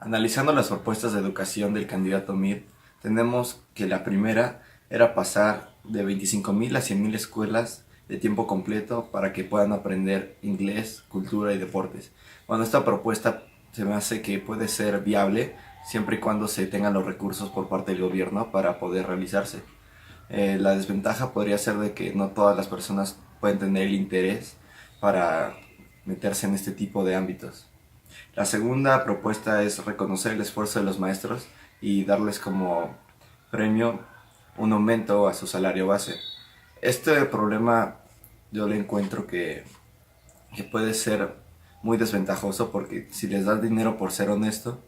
Analizando las propuestas de educación del candidato Mir, tenemos que la primera era pasar de 25.000 a 100.000 escuelas de tiempo completo para que puedan aprender inglés, cultura y deportes. Bueno, esta propuesta se me hace que puede ser viable siempre y cuando se tengan los recursos por parte del gobierno para poder realizarse. La desventaja podría ser de que no todas las personas pueden tener el interés para meterse en este tipo de ámbitos. La segunda propuesta es reconocer el esfuerzo de los maestros y darles como premio un aumento a su salario base. Este problema yo le encuentro que puede ser muy desventajoso porque si les das dinero por ser honesto,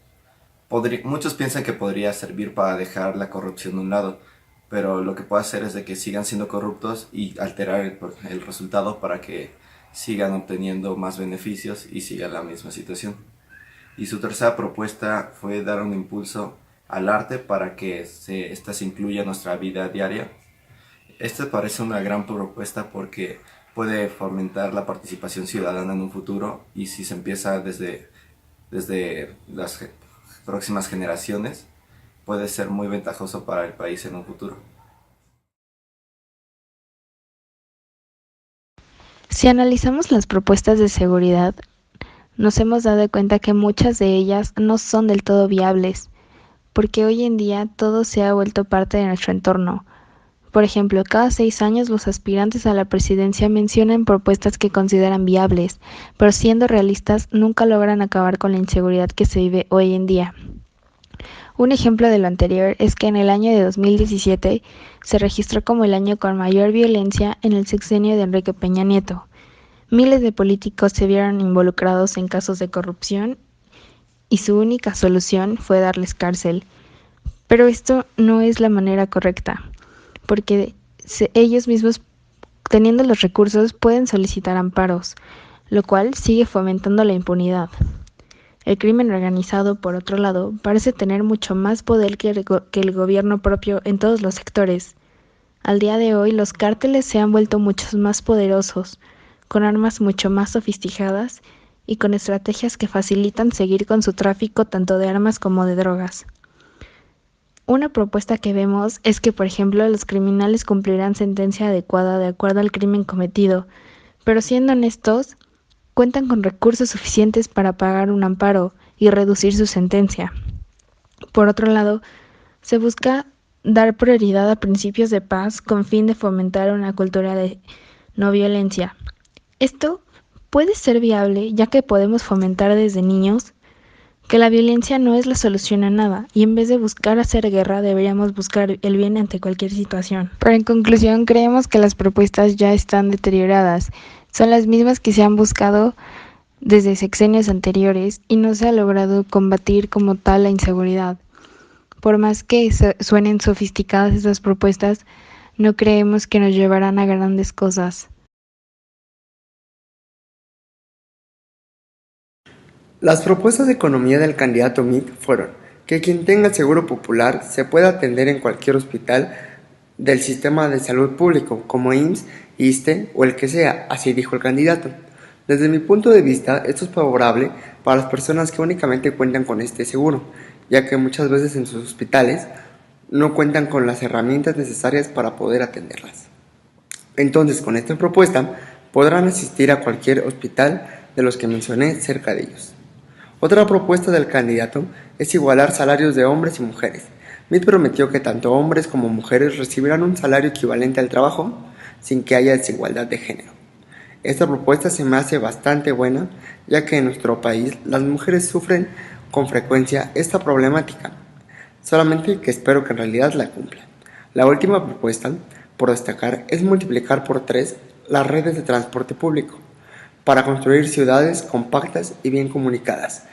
muchos piensan que podría servir para dejar la corrupción de un lado, pero lo que puede hacer es de que sigan siendo corruptos y alterar el resultado para que sigan obteniendo más beneficios y siga la misma situación. Y su tercera propuesta fue dar un impulso al arte para que esta se incluya en nuestra vida diaria. Esta parece una gran propuesta porque puede fomentar la participación ciudadana en un futuro y si se empieza desde las próximas generaciones, puede ser muy ventajoso para el país en un futuro. Si analizamos las propuestas de seguridad, nos hemos dado cuenta que muchas de ellas no son del todo viables, porque hoy en día todo se ha vuelto parte de nuestro entorno. Por ejemplo, cada 6 años los aspirantes a la presidencia mencionan propuestas que consideran viables, pero siendo realistas nunca logran acabar con la inseguridad que se vive hoy en día. Un ejemplo de lo anterior es que en el año de 2017 se registró como el año con mayor violencia en el sexenio de Enrique Peña Nieto. Miles de políticos se vieron involucrados en casos de corrupción y su única solución fue darles cárcel. Pero esto no es la manera correcta, porque ellos mismos, teniendo los recursos, pueden solicitar amparos, lo cual sigue fomentando la impunidad. El crimen organizado, por otro lado, parece tener mucho más poder que el gobierno propio en todos los sectores. Al día de hoy, los cárteles se han vuelto mucho más poderosos, con armas mucho más sofisticadas y con estrategias que facilitan seguir con su tráfico tanto de armas como de drogas. Una propuesta que vemos es que, por ejemplo, los criminales cumplirán sentencia adecuada de acuerdo al crimen cometido, pero siendo honestos, cuentan con recursos suficientes para pagar un amparo y reducir su sentencia. Por otro lado, se busca dar prioridad a principios de paz con fin de fomentar una cultura de no violencia. Esto puede ser viable ya que podemos fomentar desde niños que la violencia no es la solución a nada y en vez de buscar hacer guerra deberíamos buscar el bien ante cualquier situación. Pero en conclusión, creemos que las propuestas ya están deterioradas. Son las mismas que se han buscado desde sexenios anteriores y no se ha logrado combatir como tal la inseguridad. Por más que suenen sofisticadas estas propuestas, no creemos que nos llevarán a grandes cosas. Las propuestas de economía del candidato Mitt fueron que quien tenga seguro popular se pueda atender en cualquier hospital del sistema de salud público, como IMSS, ISSSTE o el que sea, así dijo el candidato. Desde mi punto de vista, esto es favorable para las personas que únicamente cuentan con este seguro, ya que muchas veces en sus hospitales no cuentan con las herramientas necesarias para poder atenderlas. Entonces, con esta propuesta, podrán asistir a cualquier hospital de los que mencioné cerca de ellos. Otra propuesta del candidato es igualar salarios de hombres y mujeres. Mitt prometió que tanto hombres como mujeres recibirán un salario equivalente al trabajo sin que haya desigualdad de género. Esta propuesta se me hace bastante buena, ya que en nuestro país las mujeres sufren con frecuencia esta problemática, solamente que espero que en realidad la cumplan. La última propuesta, por destacar, es multiplicar por 3 las redes de transporte público, para construir ciudades compactas y bien comunicadas.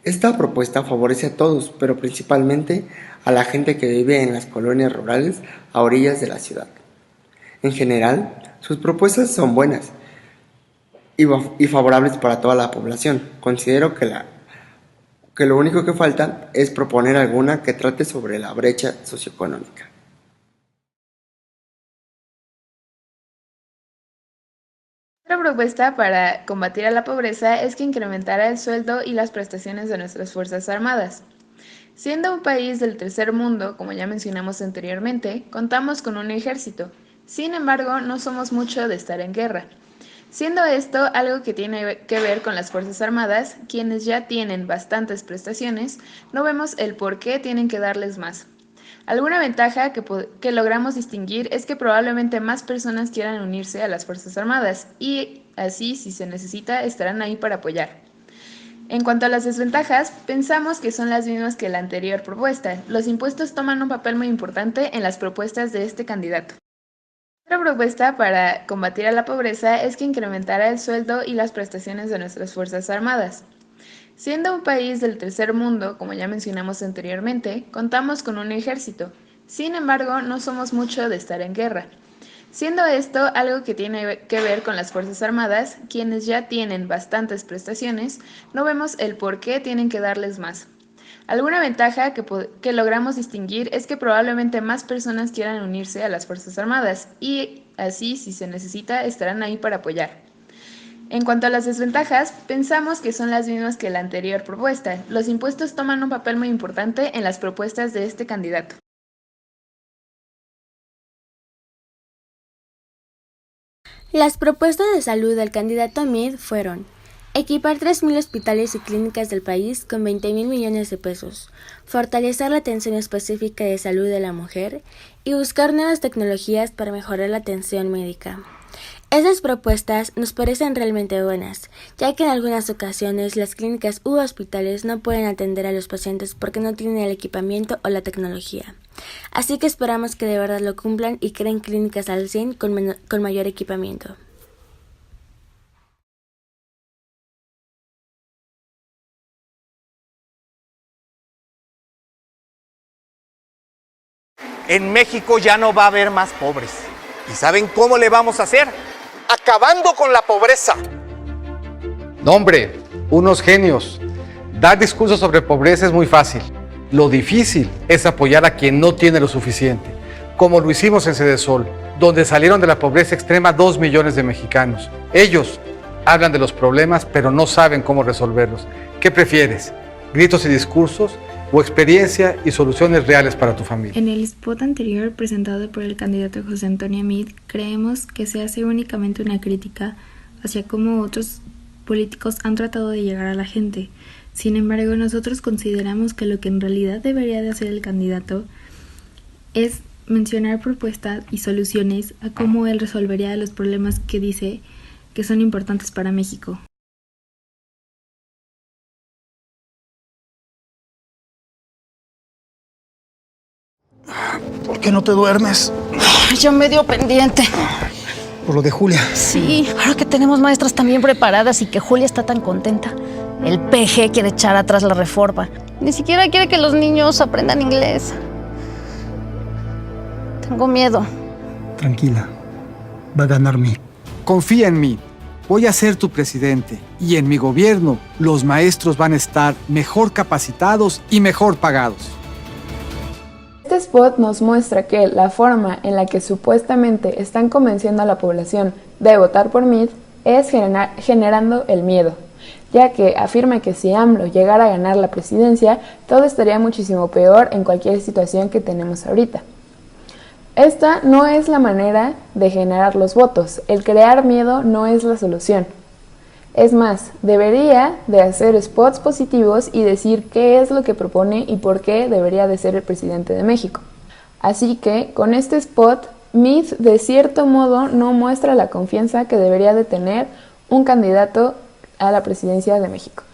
Esta propuesta favorece a todos, pero principalmente a la gente que vive en las colonias rurales a orillas de la ciudad. En general, sus propuestas son buenas y favorables para toda la población. Considero que lo único que falta es proponer alguna que trate sobre la brecha socioeconómica. Otra propuesta para combatir a la pobreza es que incrementara el sueldo y las prestaciones de nuestras Fuerzas Armadas. Siendo un país del tercer mundo, como ya mencionamos anteriormente, contamos con un ejército. Sin embargo, no somos mucho de estar en guerra. Siendo esto algo que tiene que ver con las Fuerzas Armadas, quienes ya tienen bastantes prestaciones, no vemos el por qué tienen que darles más. Alguna ventaja que logramos distinguir es que probablemente más personas quieran unirse a las Fuerzas Armadas y así, si se necesita, estarán ahí para apoyar. En cuanto a las desventajas, pensamos que son las mismas que la anterior propuesta. Los impuestos toman un papel muy importante en las propuestas de este candidato. Otra propuesta para combatir a la pobreza es que incrementara el sueldo y las prestaciones de nuestras Fuerzas Armadas. Siendo un país del tercer mundo, como ya mencionamos anteriormente, contamos con un ejército. Sin embargo, no somos mucho de estar en guerra. Siendo esto algo que tiene que ver con las Fuerzas Armadas, quienes ya tienen bastantes prestaciones, no vemos el por qué tienen que darles más. Alguna ventaja que logramos distinguir es que probablemente más personas quieran unirse a las Fuerzas Armadas y así, si se necesita, estarán ahí para apoyar. En cuanto a las desventajas, pensamos que son las mismas que la anterior propuesta. Los impuestos toman un papel muy importante en las propuestas de este candidato. Las propuestas de salud del candidato Meade fueron: equipar 3.000 hospitales y clínicas del país con 20.000 millones de pesos, fortalecer la atención específica de salud de la mujer y buscar nuevas tecnologías para mejorar la atención médica. Esas propuestas nos parecen realmente buenas, ya que en algunas ocasiones las clínicas u hospitales no pueden atender a los pacientes porque no tienen el equipamiento o la tecnología. Así que esperamos que de verdad lo cumplan y creen clínicas al 100 con mayor equipamiento. En México ya no va a haber más pobres. ¿Y saben cómo le vamos a hacer? Acabando con la pobreza. No, hombre, unos genios. Dar discursos sobre pobreza es muy fácil. Lo difícil es apoyar a quien no tiene lo suficiente, como lo hicimos en Sedesol, donde salieron de la pobreza extrema 2 millones de mexicanos. Ellos hablan de los problemas, pero no saben cómo resolverlos. ¿Qué prefieres? ¿Gritos y discursos o experiencia y soluciones reales para tu familia? En el spot anterior presentado por el candidato José Antonio Meade, creemos que se hace únicamente una crítica hacia cómo otros políticos han tratado de llegar a la gente. Sin embargo, nosotros consideramos que lo que en realidad debería de hacer el candidato es mencionar propuestas y soluciones a cómo él resolvería los problemas que dice que son importantes para México. ¿Por qué no te duermes? Ya me dio pendiente. Por lo de Julia. Sí, ahora que tenemos maestras tan bien preparadas y que Julia está tan contenta, el PG quiere echar atrás la reforma. Ni siquiera quiere que los niños aprendan inglés. Tengo miedo. Tranquila, va a ganar mí. Confía en mí. Voy a ser tu presidente y en mi gobierno los maestros van a estar mejor capacitados y mejor pagados. Este spot nos muestra que la forma en la que supuestamente están convenciendo a la población de votar por Meade es generando el miedo, ya que afirma que si AMLO llegara a ganar la presidencia, todo estaría muchísimo peor en cualquier situación que tenemos ahorita. Esta no es la manera de generar los votos, el crear miedo no es la solución. Es más, debería de hacer spots positivos y decir qué es lo que propone y por qué debería de ser el presidente de México. Así que, con este spot, Meade de cierto modo no muestra la confianza que debería de tener un candidato a la presidencia de México.